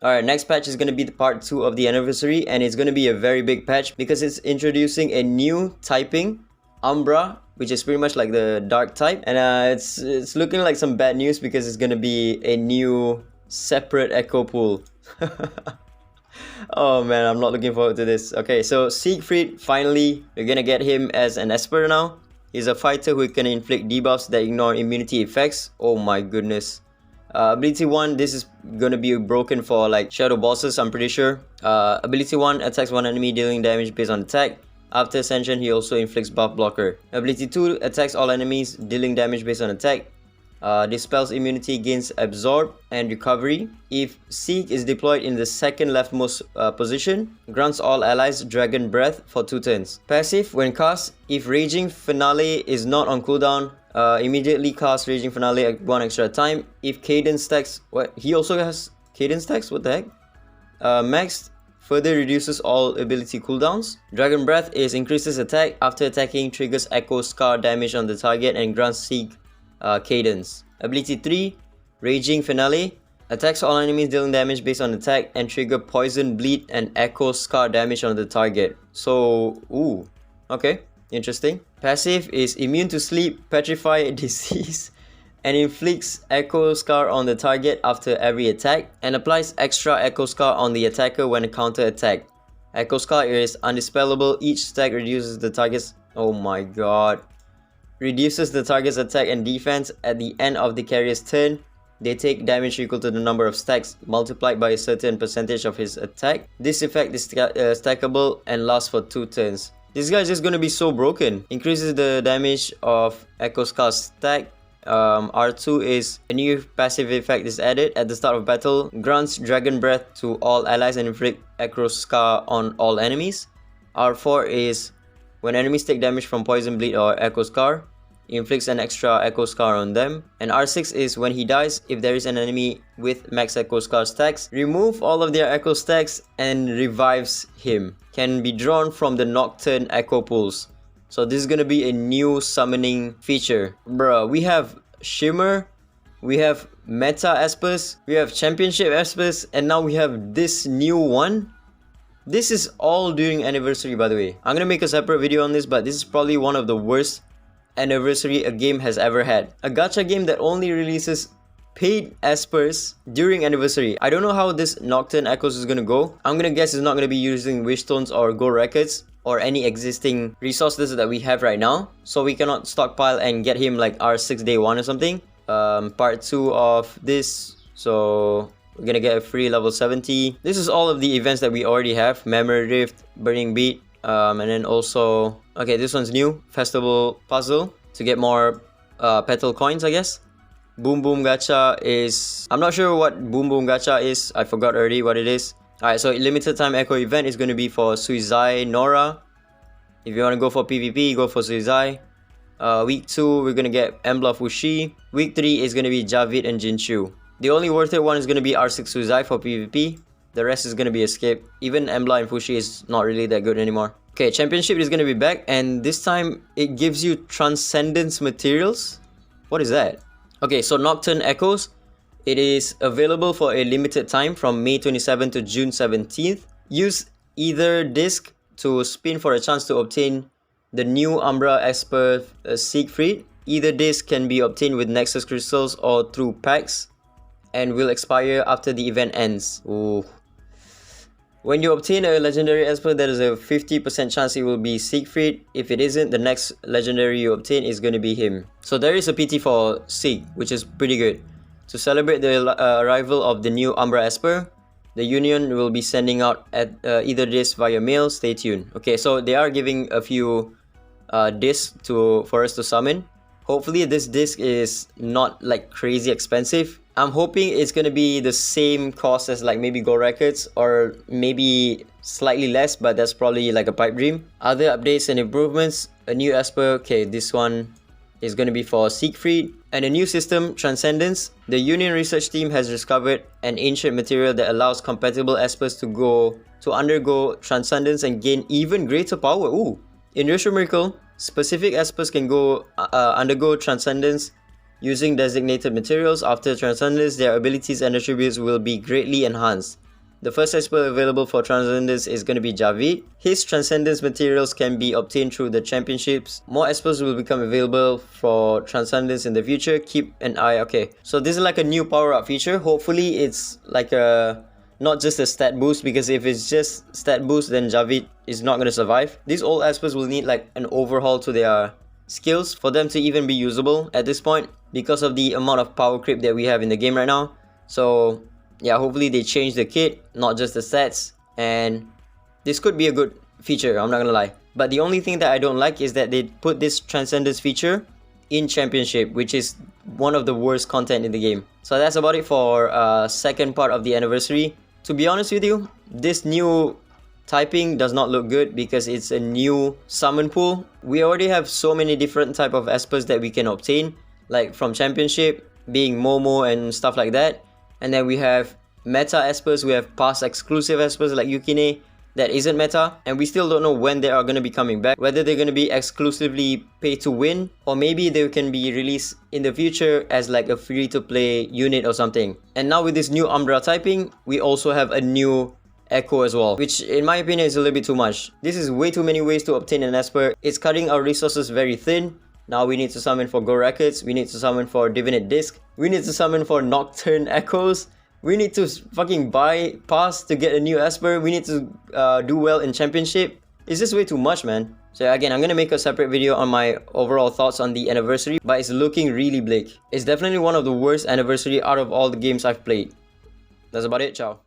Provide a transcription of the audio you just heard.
Alright, next patch is going to be the part 2 of the anniversary, and it's going to be a very big patch because it's introducing a new typing, Umbra, which is pretty much like the dark type, and it's looking like some bad news because it's going to be a new separate echo pool. Oh man, I'm not looking forward to this. Okay, so Siegfried, finally, we're gonna get him as an Esper now. He's a fighter who can inflict debuffs that ignore immunity effects. Oh my goodness. Ability 1, this is gonna be broken for like shadow bosses, I'm pretty sure. Ability 1, attacks one enemy dealing damage based on attack. After Ascension, he also inflicts buff blocker. Ability 2, attacks all enemies dealing damage based on attack. Dispels immunity, gains absorb and recovery. If Sieg is deployed in the second leftmost position, grants all allies dragon breath for 2 turns. Passive, when cast, if raging finale is not on cooldown, immediately cast raging finale at 1 extra time. If cadence stacks, what, he also has cadence stacks, what the heck? Maxed, further reduces all ability cooldowns. Dragon breath is increases attack after attacking, triggers echo scar damage on the target and grants Sieg cadence. Ability 3, Raging Finale, attacks all enemies dealing damage based on attack and trigger poison, bleed and echo scar damage on the target. So, ooh, okay, interesting. Passive is immune to sleep, petrify, disease and inflicts echo scar on the target after every attack and applies extra echo scar on the attacker when counter attack. Echo scar is undispellable, each stack reduces the target's, oh my god, reduces the target's attack and defense at the end of the carrier's turn. They take damage equal to the number of stacks multiplied by a certain percentage of his attack. This effect is stackable and lasts for 2 turns. This guy is just going to be so broken. Increases the damage of Echo Scar stack. R2 is a new passive effect is added at the start of battle. Grants Dragon Breath to all allies and inflict Echo Scar on all enemies. R4 is when enemies take damage from Poison, Bleed or Echo Scar, inflicts an extra Echo Scar on them. And R6 is when he dies, if there is an enemy with max Echo Scar stacks, remove all of their Echo stacks and revives him. Can be drawn from the Nocturne Echo pools. So this is gonna be a new summoning feature. Bruh, we have Shimmer, we have Meta Espers, we have Championship Espers, and now we have this new one. This is all during anniversary, by the way. I'm gonna make a separate video on this, but this is probably one of the worst anniversary a game has ever had. A gacha game that only releases paid espers during anniversary. I don't know how this Nocturne Echoes is gonna go. I'm gonna guess it's not gonna be using wish stones or gold records or any existing resources that we have right now. So we cannot stockpile and get him like R6 day 1 or something. Part 2 of this. So we're gonna get a free level 70. This is all of the events that we already have. Memory Rift, Burning Beat, and then also, okay, this one's new. Festival Puzzle to get more petal coins, I guess. Boom Boom Gacha is, I'm not sure what Boom Boom Gacha is. I forgot already what it is. Alright, so limited time echo event is going to be for Suizai Nora. If you want to go for PvP, go for Suizai. Week 2, we're going to get Embla Fushi. Week 3 is going to be Javid and Jinshu. The only worth it one is going to be R6 Suizai for PvP. The rest is going to be Escape. Even Embla and Fushi is not really that good anymore. Okay, Championship is going to be back, and this time it gives you Transcendence materials. What is that? Okay, so Nocturne Echoes. It is available for a limited time from May 27 to June 17th. Use either disc to spin for a chance to obtain the new Umbra Esper Siegfried. Either disc can be obtained with Nexus Crystals or through packs and will expire after the event ends. Ooh. When you obtain a legendary Esper, there is a 50% chance it will be Siegfried. If it isn't, the next legendary you obtain is going to be him. So there is a PT for Sieg, which is pretty good. To celebrate the arrival of the new Umbra Esper, the Union will be sending out at either disc via mail. Stay tuned. Okay, so they are giving a few discs for us to summon. Hopefully this disc is not like crazy expensive. I'm hoping it's gonna be the same cost as like maybe Go Records or maybe slightly less, but that's probably like a pipe dream. Other updates and improvements, a new Esper. Okay, this one is going to be for Siegfried. And a new system, Transcendence. The Union research team has discovered an ancient material that allows compatible Espers to undergo Transcendence and gain even greater power. Ooh. In Retro Miracle, specific Espers can undergo Transcendence using designated materials. After Transcendence, their abilities and attributes will be greatly enhanced. The first Esper available for Transcendence is going to be Ggez. His Transcendence materials can be obtained through the championships. More Espers will become available for Transcendence in the future. Keep an eye. Okay, so this is like a new power-up feature. Hopefully it's like a not just a stat boost, because if it's just stat boost then Ggez is not going to survive. These old Espers will need like an overhaul to their skills for them to even be usable at this point, because of the amount of power creep that we have in the game right now. So yeah, hopefully they change the kit, not just the stats, and this could be a good feature, I'm not gonna lie. But the only thing that I don't like is that they put this Transcendence feature in Championship, which is one of the worst content in the game. So that's about it for second part of the anniversary. To be honest with you, this new typing does not look good because it's a new summon pool. We already have so many different type of Espers that we can obtain, like from Championship, being Momo and stuff like that. And then we have meta Espers, we have past exclusive Espers like Yukine that isn't meta, and we still don't know when they are going to be coming back, whether they're going to be exclusively pay to win, or maybe they can be released in the future as like a free to play unit or something. And now with this new Umbra typing, we also have a new Echo as well, which in my opinion is a little bit too much. This is way too many ways to obtain an Esper. It's cutting our resources very thin. Now we need to summon for Go Records, we need to summon for Divinate Disc, we need to summon for Nocturne Echoes, we need to fucking buy pass to get a new Esper, we need to do well in Championship. It's just way too much, man. So yeah, again, I'm gonna make a separate video on my overall thoughts on the anniversary, but it's looking really bleak. It's definitely one of the worst anniversary out of all the games I've played. That's about it, ciao.